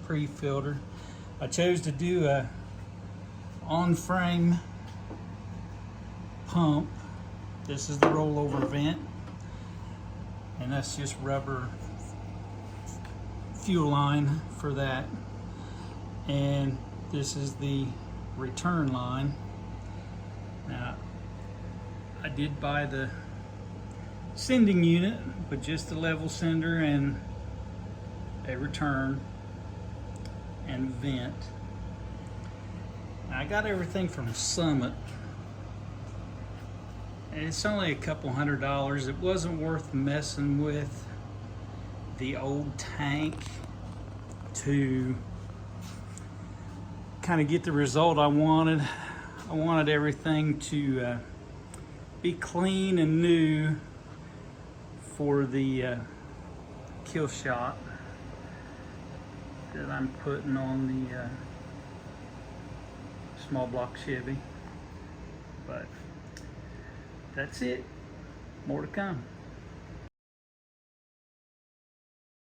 pre-filter. I chose to do a on-frame pump. This is the rollover vent, and that's just rubber fuel line for that. And this is the return line. Now, I did buy the sending unit with just the level sender and a return and vent. Now, I got everything from Summit, and it's only a couple $100. It wasn't worth messing with the old tank to kind of get the result I wanted. I wanted everything to be clean and new for the kill shot that I'm putting on the small block Chevy. But that's it. More to come.